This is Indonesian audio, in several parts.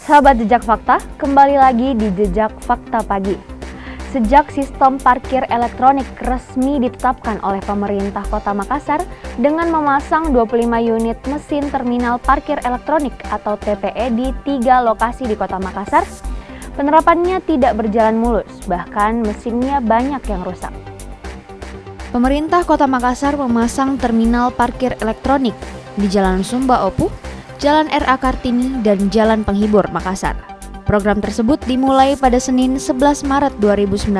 Sahabat Jejak Fakta, kembali lagi di Jejak Fakta Pagi. Sejak sistem parkir elektronik resmi ditetapkan oleh pemerintah Kota Makassar dengan memasang 25 unit mesin terminal parkir elektronik atau TPE di 3 lokasi di Kota Makassar, penerapannya tidak berjalan mulus, bahkan mesinnya banyak yang rusak. Pemerintah Kota Makassar memasang terminal parkir elektronik di Jalan Sumba Opu, Jalan RA Kartini, dan Jalan Penghibur, Makassar. Program tersebut dimulai pada Senin 11 Maret 2019.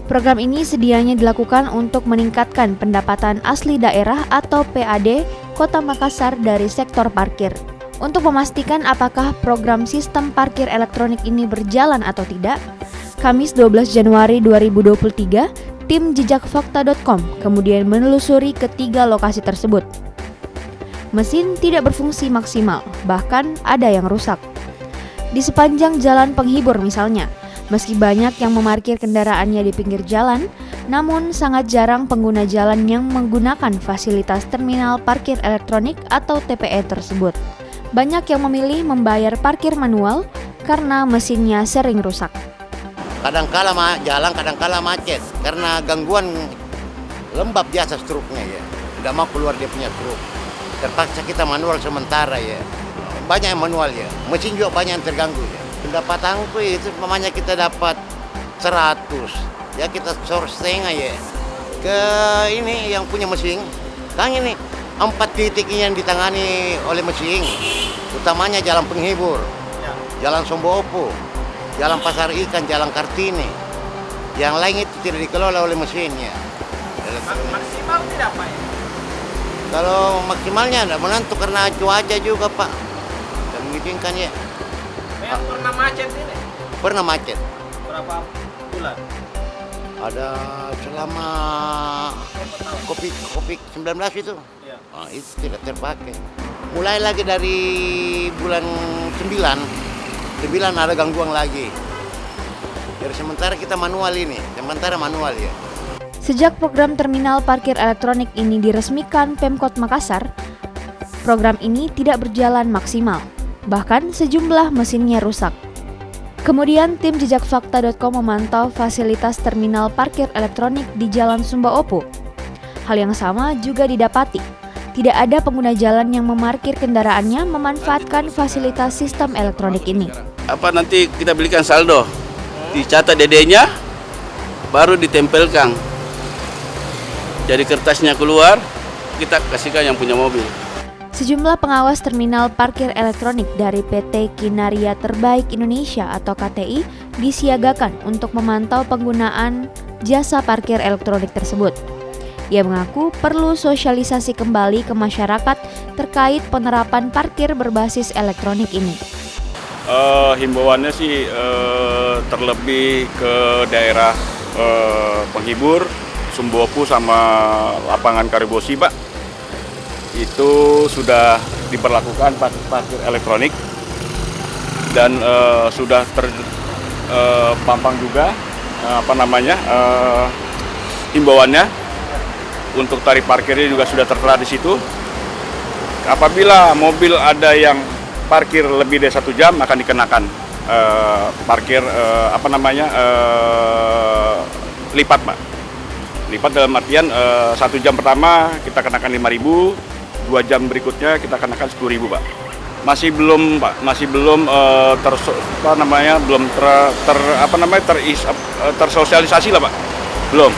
Program ini sedianya dilakukan untuk meningkatkan pendapatan asli daerah atau PAD Kota Makassar dari sektor parkir. Untuk memastikan apakah program sistem parkir elektronik ini berjalan atau tidak, Kamis 12 Januari 2023, tim jejakfakta.com kemudian menelusuri ketiga lokasi tersebut. Mesin tidak berfungsi maksimal, bahkan ada yang rusak. Di sepanjang Jalan Penghibur misalnya, meski banyak yang memarkir kendaraannya di pinggir jalan, namun sangat jarang pengguna jalan yang menggunakan fasilitas terminal parkir elektronik atau TPE tersebut. Banyak yang memilih membayar parkir manual karena mesinnya sering rusak. Kadang-kala jalan, kadang-kala macet karena gangguan lembab biasa struknya ya. Tidak mau keluar dia punya struk. Terpaksa kita manual sementara ya. Banyak yang manual ya. Mesin juga banyak yang terganggu ya. Pendapatanku itu namanya kita dapat 100. Ya kita source setengah ya. Ke ini yang punya mesin. Kan ini 4 titik yang ditangani oleh mesin. Utamanya Jalan Penghibur, Jalan Sumba Opu, Jalan Pasar Ikan, Jalan Kartini. Yang lain itu tidak dikelola oleh mesinnya. Maksimal tidak Pak ya? Kalau maksimalnya tidak menentu karena cuaca juga Pak. Dan mengizinkan ya. Yang pernah macet ini? Pernah macet. Berapa bulan? Ada selama Covid 19 itu. Ya. Nah, itu tidak terpakai. Mulai lagi dari bulan 9 ada gangguan lagi. Dari sementara kita manual ini, sementara manual ya. Sejak program terminal parkir elektronik ini diresmikan Pemkot Makassar, program ini tidak berjalan maksimal, bahkan sejumlah mesinnya rusak. Kemudian tim jejakfakta.com memantau fasilitas terminal parkir elektronik di Jalan Sumba Opu. Hal yang sama juga didapati. Tidak ada pengguna jalan yang memarkir kendaraannya memanfaatkan fasilitas sistem elektronik ini. Nanti kita belikan saldo, dicatat DD-nya, baru ditempelkan. Jadi kertasnya keluar, kita kasihkan yang punya mobil. Sejumlah pengawas terminal parkir elektronik dari PT Kinaria Terbaik Indonesia atau KTI disiagakan untuk memantau penggunaan jasa parkir elektronik tersebut. Ia mengaku perlu sosialisasi kembali ke masyarakat terkait penerapan parkir berbasis elektronik ini. Himbauannya sih terlebih ke daerah Penghibur, Sumba Opu sama lapangan Karibosi Pak. Itu sudah diberlakukan parkir elektronik dan sudah terpampang juga himbauannya untuk tarif parkirnya juga sudah tertera di situ. Apabila mobil ada yang parkir lebih dari 1 jam akan dikenakan parkir lipat Pak. Lipat dalam artian 1 jam pertama kita kenakan 5.000, 2 jam berikutnya kita kenakan 10.000 Pak. Masih belum Pak, tersosialisasi lah Pak. Belum.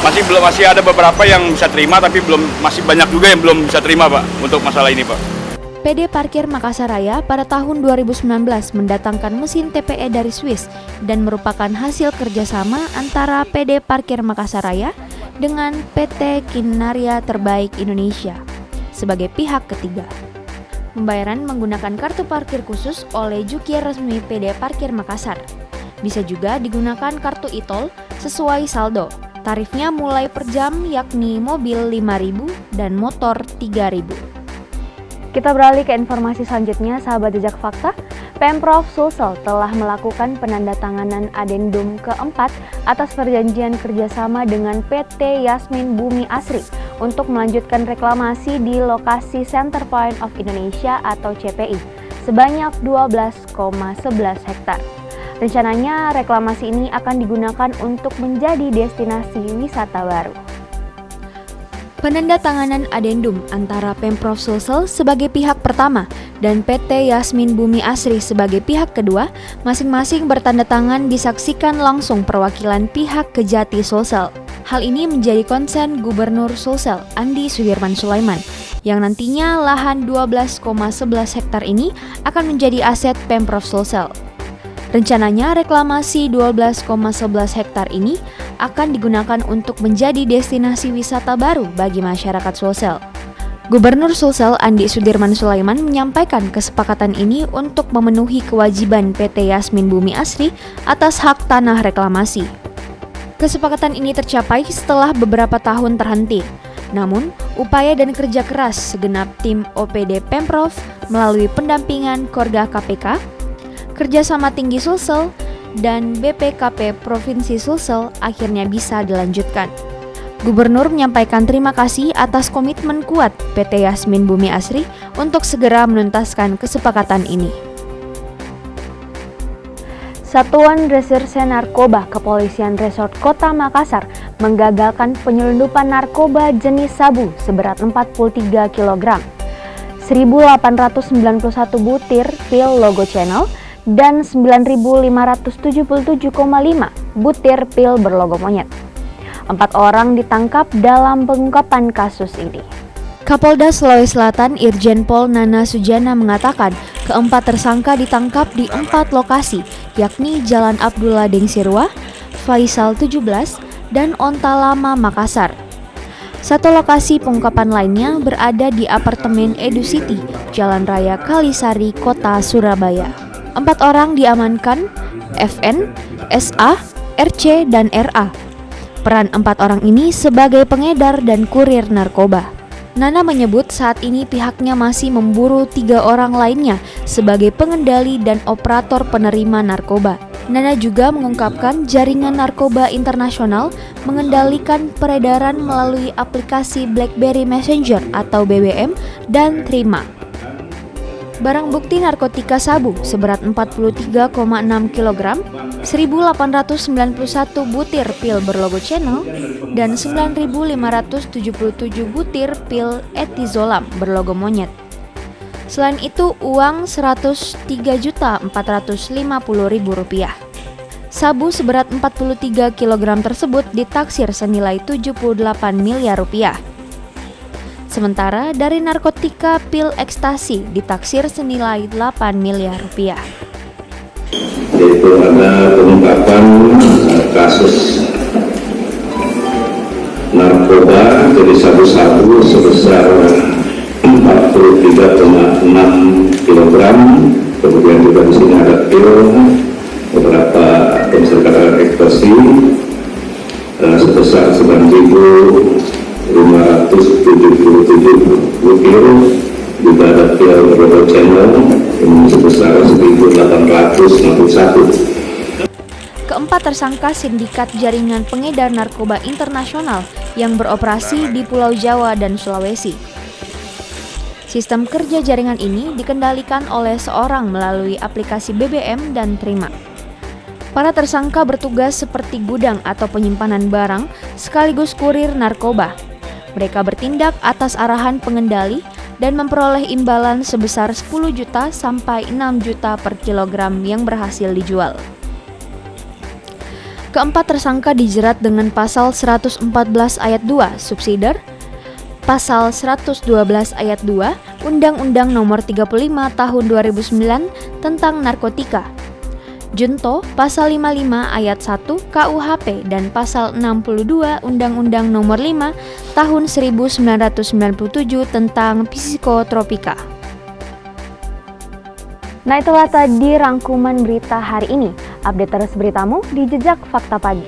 Masih ada beberapa yang bisa terima tapi masih banyak juga yang belum bisa terima Pak untuk masalah ini Pak. PD Parkir Makassar Raya pada tahun 2019 mendatangkan mesin TPE dari Swiss dan merupakan hasil kerjasama antara PD Parkir Makassar Raya dengan PT Kinaria Terbaik Indonesia sebagai pihak ketiga. Pembayaran menggunakan kartu parkir khusus oleh jukir resmi PD Parkir Makassar. Bisa juga digunakan kartu e-tol sesuai saldo. Tarifnya mulai per jam yakni mobil 5.000 dan motor 3.000. Kita beralih ke informasi selanjutnya, sahabat Jejak Fakta. Pemprov Sulsel telah melakukan penandatanganan adendum keempat atas perjanjian kerjasama dengan PT Yasmin Bumi Asri untuk melanjutkan reklamasi di lokasi Center Point of Indonesia atau CPI sebanyak 12,11 hektar. Rencananya reklamasi ini akan digunakan untuk menjadi destinasi wisata baru. Penandatanganan adendum antara Pemprov Sulsel sebagai pihak pertama dan PT Yasmin Bumi Asri sebagai pihak kedua masing-masing bertanda tangan disaksikan langsung perwakilan pihak Kejati Sulsel. Hal ini menjadi konsen Gubernur Sulsel Andi Sudirman Sulaiman yang nantinya lahan 12,11 hektar ini akan menjadi aset Pemprov Sulsel. Rencananya reklamasi 12,11 hektar ini akan digunakan untuk menjadi destinasi wisata baru bagi masyarakat Sulsel. Gubernur Sulsel Andi Sudirman Sulaiman menyampaikan kesepakatan ini untuk memenuhi kewajiban PT Yasmin Bumi Asri atas hak tanah reklamasi. Kesepakatan ini tercapai setelah beberapa tahun terhenti. Namun, upaya dan kerja keras segenap tim OPD Pemprov melalui pendampingan Korga KPK, kerjasama tinggi Sulsel, dan BPKP Provinsi Sulsel akhirnya bisa dilanjutkan. Gubernur menyampaikan terima kasih atas komitmen kuat PT Yasmin Bumi Asri untuk segera menuntaskan kesepakatan ini. Satuan Reserse Narkoba Kepolisian Resort Kota Makassar menggagalkan penyelundupan narkoba jenis sabu seberat 43 kg, 1.891 butir pil logo Channel, dan 9.577,5 butir pil berlogo monyet. 4 orang ditangkap dalam pengungkapan kasus ini. Kapolda Sulawesi Selatan Irjen Pol Nana Sujana mengatakan keempat tersangka ditangkap di 4 lokasi, yakni Jalan Abdullah Dengsirwa, Faisal 17, dan Onta Lama Makassar. Satu lokasi pengungkapan lainnya berada di apartemen Edu City, Jalan Raya Kalisari, Kota Surabaya. 4 orang diamankan, FN, SA, RC, dan RA. Peran 4 orang ini sebagai pengedar dan kurir narkoba. Nana menyebut saat ini pihaknya masih memburu 3 orang lainnya sebagai pengendali dan operator penerima narkoba. Nana juga mengungkapkan jaringan narkoba internasional mengendalikan peredaran melalui aplikasi BlackBerry Messenger atau BBM dan Trima. Barang bukti narkotika sabu seberat 43,6 kg, 1.891 butir pil berlogo Channel, dan 9.577 butir pil etizolam berlogo monyet. Selain itu, uang Rp103.450.000. Sabu seberat 43 kg tersebut ditaksir senilai Rp78 miliar. Sementara dari narkotika pil ekstasi ditaksir senilai Rp8 miliar. Yaitu ada pengungkapan kasus narkoba jadi sabu-sabu sebesar 43,6 kg. Kemudian juga di sini ada pil, beberapa konsentrasi ekstasi sebesar 9.577 butir, juga ada pil berlogo Channel yang sebesar 1.861. Keempat tersangka sindikat jaringan pengedar narkoba internasional yang beroperasi di Pulau Jawa dan Sulawesi. Sistem kerja jaringan ini dikendalikan oleh seorang melalui aplikasi BBM dan Trima. Para tersangka bertugas seperti gudang atau penyimpanan barang sekaligus kurir narkoba. Mereka bertindak atas arahan pengendali dan memperoleh imbalan sebesar 10 juta sampai 6 juta per kilogram yang berhasil dijual. Keempat tersangka dijerat dengan pasal 114 ayat 2 subsidiar, pasal 112 ayat 2 Undang-Undang Nomor 35 Tahun 2009 tentang narkotika, junto pasal 55 ayat 1 KUHP dan pasal 62 Undang-Undang Nomor 5 Tahun 1997 tentang psikotropika. Nah, itulah tadi rangkuman berita hari ini. Update terus beritamu di Jejak Fakta Pagi.